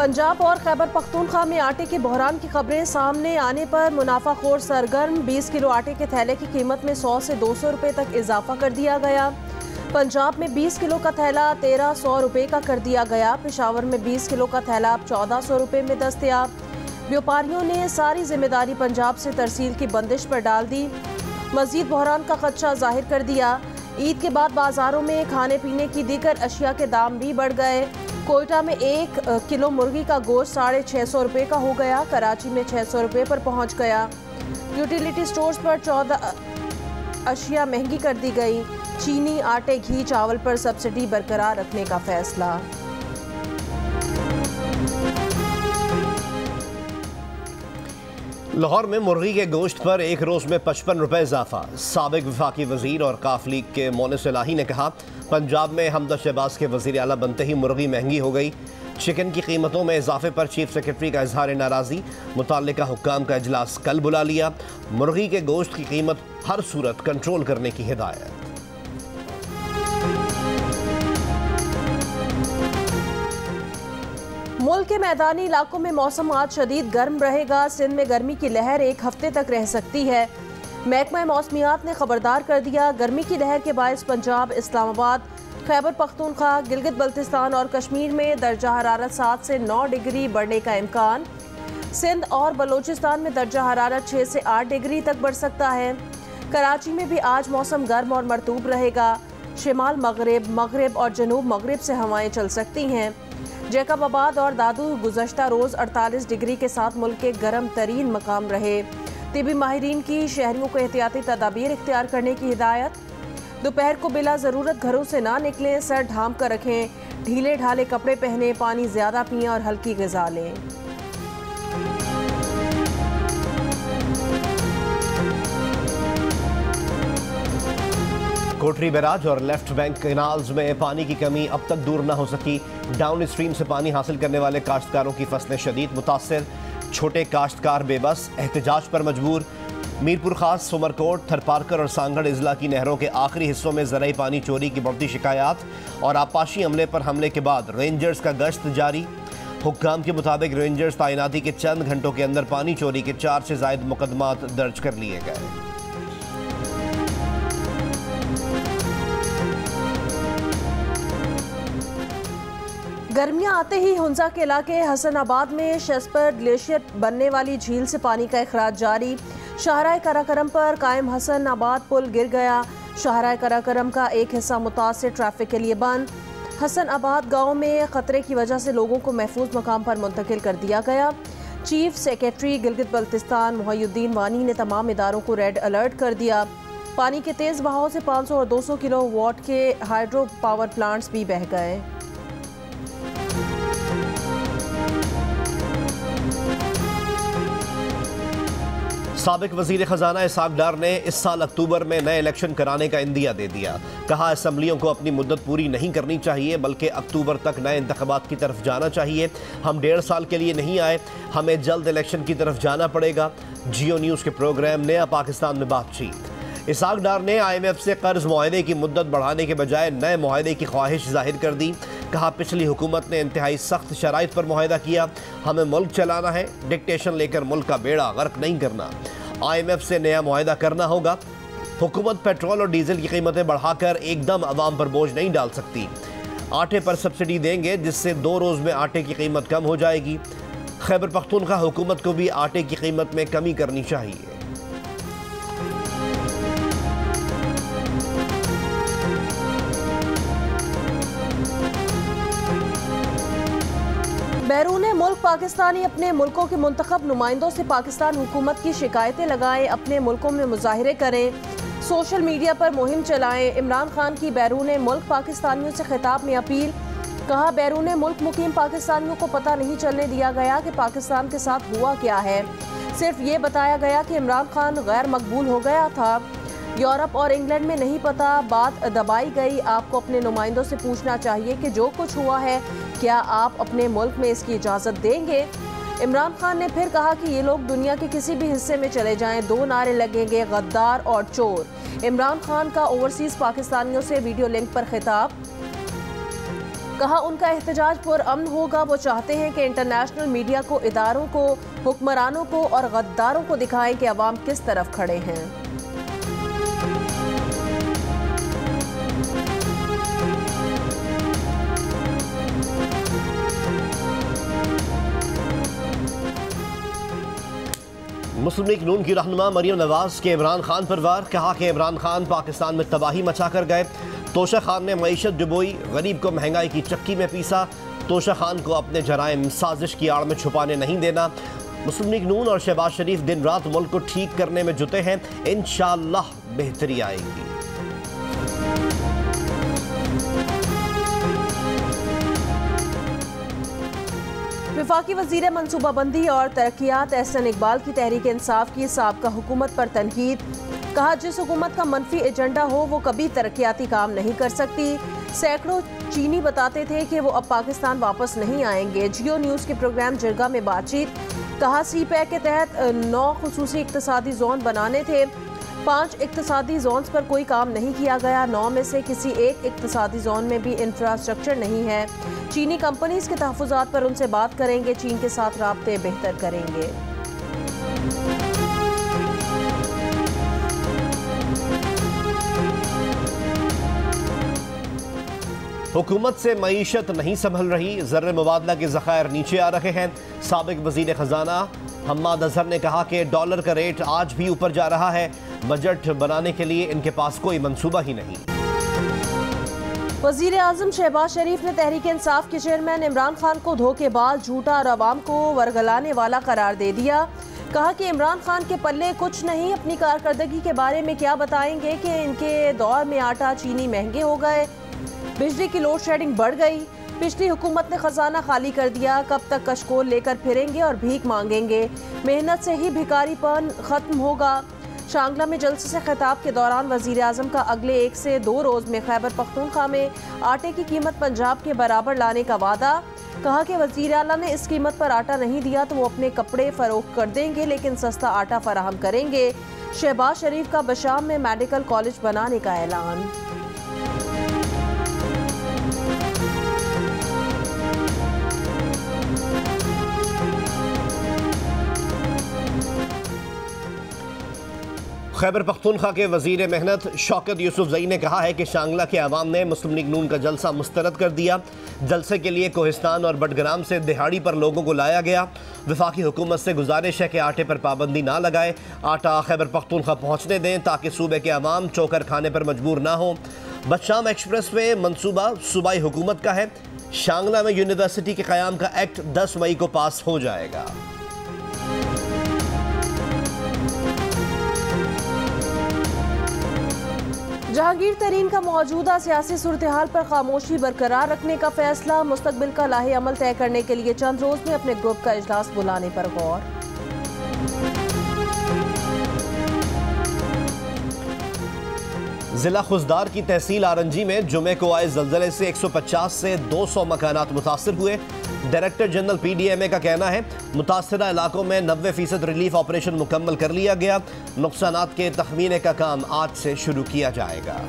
पंजाब और खैबर पख्तूनख्वा में आटे के बहरान की खबरें सामने आने पर मुनाफाखोर सरगर्म। 20 किलो आटे के थैले की कीमत में 100 से 200 रुपए तक इजाफा कर दिया गया। पंजाब में 20 किलो का थैला 1300 रुपए का कर दिया गया। पेशावर में 20 किलो का थैला अब 1400 रुपए में दस्तयाब। व्यापारियों ने सारी जिम्मेदारी पंजाब से तरसील की बंदिश पर डाल दी। मजीद बहरान का खदशा जाहिर कर दिया। ईद के बाद बाजारों में खाने पीने की दीगर अशिया के दाम भी बढ़ गए। कोयटा में 1 किलो मुर्गी का गोश्त 650 रुपये का हो गया। कराची में 600 रुपये पर पहुंच गया। यूटिलिटी स्टोर्स पर 14 अशिया महंगी कर दी गई। चीनी, आटे, घी, चावल पर सब्सिडी बरकरार रखने का फैसला। लाहौर में मुर्गी के गोश्त पर एक रोज़ में 55 रुपये इजाफा। साबिक वफाकी वजीर और काफ लीग के मोनिस इलाही ने कहा, पंजाब में हमदा शहबाज के वजीर आला बनते ही मुर्गी महंगी हो गई। चिकन की कीमतों में इजाफे पर चीफ सेक्रेटरी का इजहार नाराज़ी। मुताल्लिका हुक्काम का इजलास कल बुला लिया। मुर्गी के गोश्त की कीमत हर सूरत कंट्रोल करने की हिदायत। मुल्क के मैदानी इलाकों में मौसम आज शदीद गर्म रहेगा। सिंध में गर्मी की लहर एक हफ्ते तक रह सकती है। महकमा मौसमियात ने खबरदार कर दिया, गर्मी की लहर के बायस पंजाब, इस्लामाबाद, खैबर पख्तूनख्वा, गिलगित बल्तिस्तान और कश्मीर में दर्जा हरारत 7 से 9 डिग्री बढ़ने का इम्कान। सिंध और बलोचिस्तान में दर्जा हरारत 6 से 8 डिग्री तक बढ़ सकता है। कराची में भी आज मौसम गर्म और मरतूब रहेगा। शिमाल मगरिब और जनूब मगरिब से हवाएं चल सकती हैं। जैकबाबाद और दादू गुज़श्ता रोज़ 48 डिग्री के साथ मुल्क के गर्म तरीन मकाम रहे। तिबी माहिरीन की शहरियों को एहतियाती तदाबीर इख्तियार करने की हिदायत। दोपहर को बिला ज़रूरत घरों से ना निकलें, सर ढांप कर रखें, ढीले ढाले कपड़े पहने, पानी ज़्यादा पिएं और हल्की ग़िज़ा लें। कोटरी बैराज और लेफ्ट बैंक कैनाल्स में पानी की कमी अब तक दूर न हो सकी। डाउन स्ट्रीम से पानी हासिल करने वाले काश्तकारों की फसलें शदीद मुतासर। छोटे काश्तकार बेबस, एहतजाज पर मजबूर। मीरपुर खास, सुमरकोट, थरपारकर और सांगड़ इजला की नहरों के आखिरी हिस्सों में ज़राई पानी चोरी की बढ़ती शिकायत और आपाशी अमले पर हमले के बाद रेंजर्स का गश्त जारी। हुक्काम के मुताबिक रेंजर्स तैनाती के चंद घंटों के अंदर पानी चोरी के 4 से ज़ायद मुकदमात दर्ज कर लिए गए। गर्मियां आते ही हुंजा के इलाके हसनाबाद में शेस्पर ग्लेशियर बनने वाली झील से पानी का इखराज जारी। शाहराह कराकरम पर कायम हसनाबाद पुल गिर गया। शाहराह कराकरम का एक हिस्सा मुतासिर, ट्रैफिक के लिए बंद। हसनाबाद गांव में खतरे की वजह से लोगों को महफूज मकाम पर मुंतकिल कर दिया गया। चीफ सेक्रेटरी गिलगित बल्तिस्तान मुहय्युद्दीन वानी ने तमाम इदारों को रेड अलर्ट कर दिया। पानी के तेज़ बहाव से 500 और 200 किलो वाट के हाइड्रो पावर प्लांट्स भी बह गए। साबिक वजीर खजाना इसहाक डार ने इस साल अक्टूबर में नए इलेक्शन कराने का इंदिया दे दिया। कहा, असम्बलियों को अपनी मुद्दत पूरी नहीं करनी चाहिए बल्कि अक्टूबर तक नए इंतखाबात की तरफ जाना चाहिए। हम 1.5 साल के लिए नहीं आए, हमें जल्द इलेक्शन की तरफ जाना पड़ेगा। जियो न्यूज़ के प्रोग्राम नया पाकिस्तान में बातचीत। इसहाक डार ने IMF से कर्ज मुआहदे की मुद्दत बढ़ाने के बजाय नए मुआहदे की ख्वाहिश जाहिर कर दी। कहा, पिछली हुकूमत ने इंतहाई सख्त शराइत पर मुआहदा किया, हमें मुल्क चलाना है, डिक्टेशन लेकर मुल्क का बेड़ा गर्क नहीं करना। IMF से नया मुआहदा करना होगा। हुकूमत पेट्रोल और डीजल की कीमतें बढ़ाकर एकदम अवाम पर बोझ नहीं डाल सकती। आटे पर सब्सिडी देंगे जिससे 2 रोज़ में आटे की कीमत कम हो जाएगी। खैबर पख्तूनख्वा हुकूमत को भी आटे की कीमत में कमी करनी चाहिए। बैरून मुल्क पाकिस्तानी अपने मुल्कों के मुंतखब नुमाइंदों से पाकिस्तान हुकूमत की शिकायतें लगाएं, अपने मुल्कों में मुजाहिरे करें, सोशल मीडिया पर मुहिम चलाएं। इमरान खान की बैरून मुल्क पाकिस्तानियों से खिताब में अपील। कहा, बैरून मुल्क मुकीम पाकिस्तानियों को पता नहीं चलने दिया गया कि पाकिस्तान के साथ हुआ क्या है। सिर्फ ये बताया गया कि इमरान खान गैर मकबूल हो गया था। यूरोप और इंग्लैंड में नहीं पता, बात दबाई गई। आपको अपने नुमाइंदों से पूछना चाहिए कि जो कुछ हुआ है क्या आप अपने मुल्क में इसकी इजाज़त देंगे। इमरान खान ने फिर कहा कि ये लोग दुनिया के किसी भी हिस्से में चले जाएं, 2 नारे लगेंगे, गद्दार और चोर। इमरान खान का ओवरसीज़ पाकिस्तानियों से वीडियो लिंक पर खिताब। कहा उनका एहतजाज पुरअमन होगा। वो चाहते हैं कि इंटरनेशनल मीडिया को, इदारों को, हुक्मरानों को और गद्दारों को दिखाएं कि अवाम किस तरफ खड़े हैं। मुस्लिम लीग नून की रहनुमा मरियम नवाज के इमरान खान पर वार। कहा कि इमरान खान पाकिस्तान में तबाही मचा कर गए। तोशा खान ने मईशत डुबोई, गरीब को महंगाई की चक्की में पीसा। तोशा खान को अपने जराइम साजिश की आड़ में छुपाने नहीं देना। मुस्लिम लीग नून और शहबाज शरीफ दिन रात मुल्क को ठीक करने में जुटे हैं। इंशाअल्लाह बेहतरी आएगी। वफाकी वज़ीर मनसूबाबंदी और तरक्यात एहसन इकबाल की तहरीक इंसाफ की साबका हुकूमत पर तनकीद। कहा जिस हुकूमत का मनफी एजेंडा हो वो कभी तरक्याती काम नहीं कर सकती। सैकड़ों चीनी बताते थे कि वो अब पाकिस्तान वापस नहीं आएंगे। जियो न्यूज़ के प्रोग्राम जिरगा में बातचीत। कहा CPEC के तहत 9 खुसूसी इक्तसादी जोन बनाने थे। 5 इक्तसादी जोन्स पर कोई काम नहीं किया गया। 9 में से किसी एक इक्तसादी जोन में भी इंफ्रास्ट्रक्चर नहीं है। चीनी कंपनीज के तहफ़्फ़ुज़ात पर उनसे बात करेंगे। चीन के साथ राब्ते बेहतर करेंगे। हुकूमत से मईशत नहीं संभल रही। ज़र मुबादला के ज़खायर नीचे आ रहे हैं। साबिक वज़ीर ख़जाना हम्माद अज़हर ने कहा कि डॉलर का रेट आज भी ऊपर जा रहा है। बजट बनाने के लिए इनके पास कोई मंसूबा ही नहीं। वज़ीर आज़म शहबाज शरीफ ने तहरीक इंसाफ के चेयरमैन इमरान खान को धोखेबाज, झूठा और अवाम को वरगलाने वाला करार दे दिया। कहा कि इमरान खान के पल्ले कुछ नहीं। अपनी कारकर्दगी के बारे में क्या बताएंगे कि इनके दौर में आटा चीनी महंगे हो गए, बिजली की लोड शेडिंग बढ़ गई, पिछली हुकूमत ने खजाना खाली कर दिया। कब तक कशकोल लेकर फिरेंगे और भीख मांगेंगे। मेहनत से ही भिखारीपन खत्म होगा। शांगला में जलसे से खिताब के दौरान वज़ीर आज़म का अगले 1 से 2 रोज़ में खैबर पख्तूनख्वा में आटे की कीमत पंजाब के बराबर लाने का वादा। कहा कि वज़ीर आला ने इस कीमत पर आटा नहीं दिया तो वो अपने कपड़े फरोख्त कर देंगे, लेकिन सस्ता आटा फराहम करेंगे। शहबाज शरीफ का बशाम में मेडिकल कॉलेज बनाने का ऐलान। खैबर पख्तूनख्वा के वज़ीर मेहनत शौकत यूसुफजई ने कहा है कि शांगला के अवाम ने मुस्लिम लीग नून का जलसा मुस्तरद कर दिया। जलसे के लिए कोहिस्तान और बडग्राम से दिहाड़ी पर लोगों को लाया गया। वफाकी हुकूमत से गुजारिश है कि आटे पर पाबंदी ना लगाए। आटा खैबर पख्तूनख्वा पहुँचने दें ताकि सूबे के अवाम चोकर खाने पर मजबूर ना हो। बदशाम एक्सप्रेस वे मनसूबा सूबाई हुकूमत का है। शांगला में यूनिवर्सिटी के क़याम का एक्ट 10 मई को पास हो जाएगा। जहांगीर तरीन का मौजूदा सियासी सूरत हाल पर खामोशी बरकरार रखने का फैसला। मुस्तकबिल का लाहे अमल तय करने के लिए चंद रोज में अपने ग्रुप का इजलास बुलाने पर गौर। जिला खुजदार की तहसील आरंजी में जुमे को आए जल्जले से 150 से 200 मकानात मुतासर हुए। डायरेक्टर जनरल PDMA का कहना है मुतासरा इलाकों में 90% रिलीफ ऑपरेशन मुकम्मल कर लिया गया। नुकसानात के तखमीने का काम आज से शुरू किया जाएगा।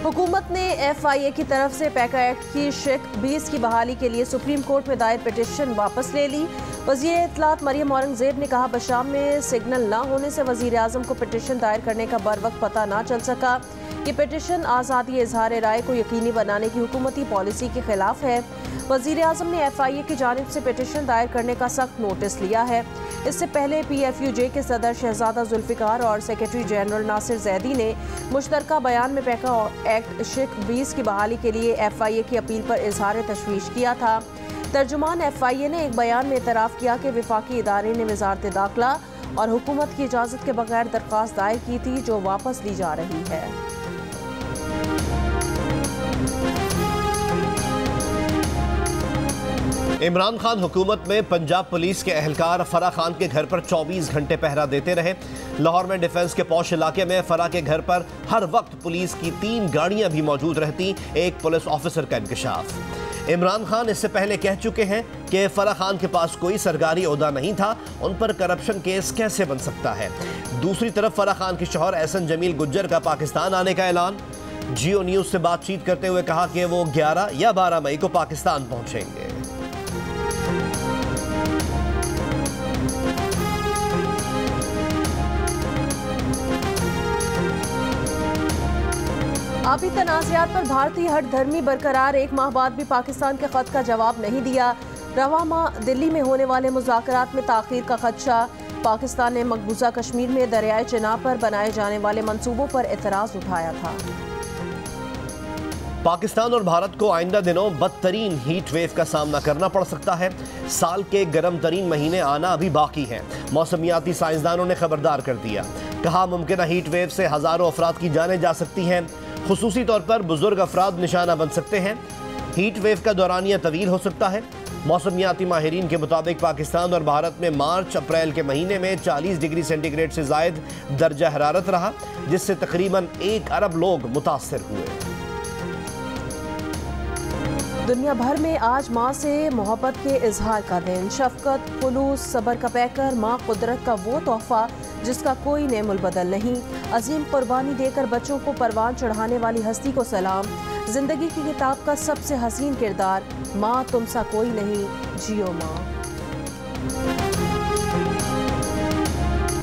हुकूमत ने FIA की तरफ से पैका एक्ट की शेक 20 की बहाली के लिए सुप्रीम कोर्ट में दायर पिटीशन वापस ले ली। वज़ीर इत्तलात मरियम औरंगज़ेब ने कहा बशाम में सिग्नल ना होने से वज़ीर आज़म को पिटीशन दायर करने का बर वक्त पता ना चल सका। ये पिटीशन आज़ादी इजहार राय को यकीनी बनाने की हुकूमती पॉलिसी के खिलाफ है। वज़ीर आज़म ने FIA की जानिब से पिटीशन दायर करने का सख्त नोटिस लिया है। इससे पहले PFUJ के सदर शहजादा जुल्फ़िकार और सेक्रेटरी जनरल नासिर जैदी ने मुश्तरका बयान में पैका एक्ट शेक 20 की बहाली के लिए FIA की अपील पर इजहार तशवीश किया था। तर्जुमान FIA ने एक बयान में इतराफ़ किया कि वफाकी इदारे ने वज़ारत दाखिला और हुकूमत की इजाज़त के बगैर दरख्वास्त दायर की थी जो वापस ली जा रही है। इमरान खान हुकूमत में पंजाब पुलिस के एहलकार फराह खान के घर पर 24 घंटे पहरा देते रहे। लाहौर में डिफेंस के पौश इलाके में फराह के घर पर हर वक्त पुलिस की 3 गाड़ियां भी मौजूद रहती। एक पुलिस ऑफिसर का इंकशाफ। इमरान खान इससे पहले कह चुके हैं कि फराह खान के पास कोई सरकारी ओहदा नहीं था, उन पर करप्शन केस कैसे बन सकता है। दूसरी तरफ फराह खान के शौहर एहसन जमील गुज्जर का पाकिस्तान आने का ऐलान। जियो न्यूज से बातचीत करते हुए कहा कि वो 11 या 12 मई को पाकिस्तान पहुंचेंगे। आपी तनाज़ात पर भारतीय हठधर्मी बरकरार, 1 माह बाद भी पाकिस्तान के खत का जवाब नहीं दिया। रवा माह दिल्ली में होने वाले मुज़ाकरात में ताख़ीर का खदशा। पाकिस्तान ने मकबूजा कश्मीर में दरियाए चिनाब पर बनाए जाने वाले मंसूबों पर एतराज़ उठाया था। पाकिस्तान और भारत को आइंदा दिनों बदतरीन हीट वेव का सामना करना पड़ सकता है। साल के गर्म तरीन महीने आना अभी बाकी हैं। मौसमियाती साइंसदानों ने खबरदार कर दिया। कहा मुमकिन हीट वेव से हज़ारों अफराद की जानें जा सकती हैं। खुसूसी तौर पर बुजुर्ग अफराद निशाना बन सकते हैं। हीट वेव का दौरानिया तवील हो सकता है। मौसमियाती माहिरीन के मुताबिक पाकिस्तान और भारत में मार्च अप्रैल के महीने में 40 डिग्री सेंटीग्रेड से ज़ायद दर्जा हरारत रहा, जिससे तकरीबन 1 अरब लोग मुतासर हुए। दुनिया भर में आज माँ से मोहब्बत के इजहार का दिन। शफकत, खुलूस, सब्र का पैकर, माँ कुदरत का वो तोहफा जिसका कोई नेमुल बदल नहीं। अजीम कुर्बानी देकर बच्चों को परवान चढ़ाने वाली हस्ती को सलाम। जिंदगी की किताब का सबसे हसीन किरदार, माँ तुम सा कोई नहीं, जियो माँ।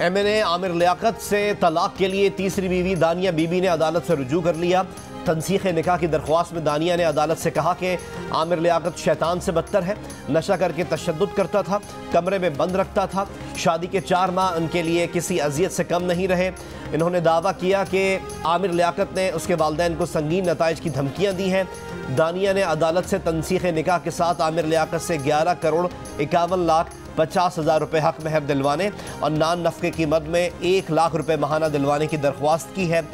MNA आमिर लियाकत से तलाक के लिए तीसरी बीवी दानिया बीबी ने अदालत से रुजू कर लिया। तनसीख निकाह की दरख्वास्त में दानिया ने अदालत से कहा कि आमिर लियाकत शैतान से बदतर है, नशा करके तशद्दुद करता था, कमरे में बंद रखता था। शादी के 4 माह उनके लिए किसी अजियत से कम नहीं रहे। इन्होंने दावा किया कि आमिर लियाकत ने उसके वालिदैन को संगीन नताइज की धमकियाँ दी हैं। दानिया ने अदालत से तनसीख निकाह के साथ आमिर लियाकत से 11 करोड़ 51 लाख 50,000 रुपये हक महर दिलवाने और नान नफ़के की मद में 1 लाख रुपये माहाना दिलवाने की दरख्वास्त की है।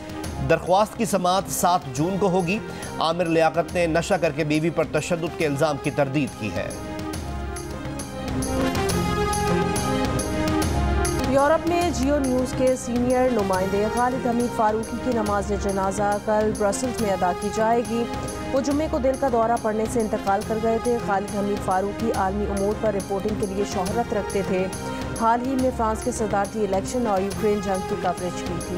दरख्वास्त की समाअत 7 जून को होगी। आमिर लियाकत ने नशा करके बीवी पर तशद्दुद के इल्ज़ाम की तरदीद की है। यूरोप में जियो न्यूज़ के सीनियर नुमाइंदे खालिद हमीद फारूकी की नमाज जनाजा कल ब्रसल्स में अदा की जाएगी। वो जुम्मे को दिल का दौरा पड़ने से इंतकाल कर गए थे। खालिद हमीद फारूकी आलमी उमूर पर रिपोर्टिंग के लिए शोहरत रखते थे। हाल ही में फ्रांस के सदारती इलेक्शन और यूक्रेन जंग की कवरेज की थी।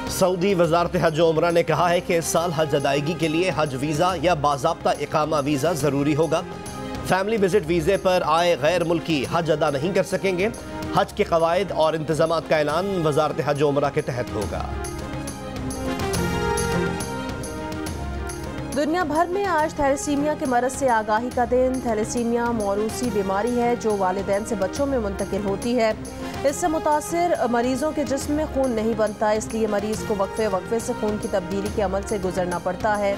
सऊदी वजारत हज और उम्रा ने कहा है कि इस साल हज अदायगी के लिए हज वीज़ा या बाज़ाब्ता इकामा वीज़ा ज़रूरी होगा। फैमिली विजिट वीज़े पर आए गैर मुल्की हज अदा नहीं कर सकेंगे। हज के कवायद और इंतज़ामात का ऐलान वजारत हज और उम्रा के तहत होगा। दुनिया भर में आज थैलेसीमिया के मरज़ से आगाही का दिन। थैलेसीमिया मौरूसी बीमारी है जो वालिदैन से बच्चों में मुंतकिल होती है। इससे मुतासिर मरीजों के जिस्म में खून नहीं बनता, इसलिए मरीज को वक्फे से खून की तब्दीली के अमल से गुजरना पड़ता है।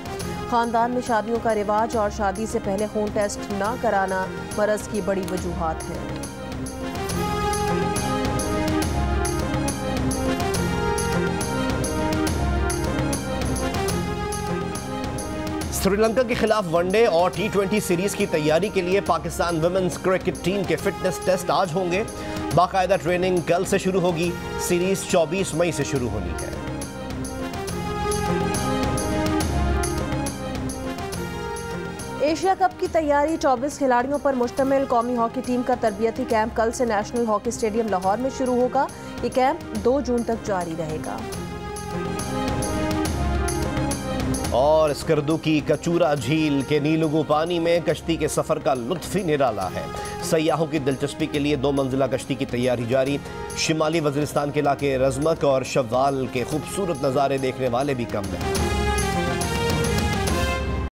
ख़ानदान में शादियों का रिवाज और शादी से पहले खून टेस्ट ना कराना मरज़ की बड़ी वजूहात है। श्रीलंका के खिलाफ वनडे और T20 सीरीज की तैयारी के लिए पाकिस्तान वुमेन्स क्रिकेट टीम के फिटनेस टेस्ट आज होंगे। बाकायदा ट्रेनिंग कल से शुरू होगी। सीरीज 24 मई से शुरू होनी है। एशिया कप की तैयारी 24 खिलाड़ियों पर मुश्तमिल कौमी हॉकी टीम का तरबियती कैंप कल से नेशनल हॉकी स्टेडियम लाहौर में शुरू होगा। ये कैंप 2 जून तक जारी रहेगा। और स्कर्दू की कचूरा झील के नीलुगु पानी में कश्ती के सफर का लुत्फ ही निराला है। सयाहों की दिलचस्पी के लिए 2 मंजिला कश्ती की तैयारी जारी। शिमाली वजीरिस्तान के इलाके रजमक और शव्वाल के खूबसूरत नज़ारे देखने वाले भी कम हैं।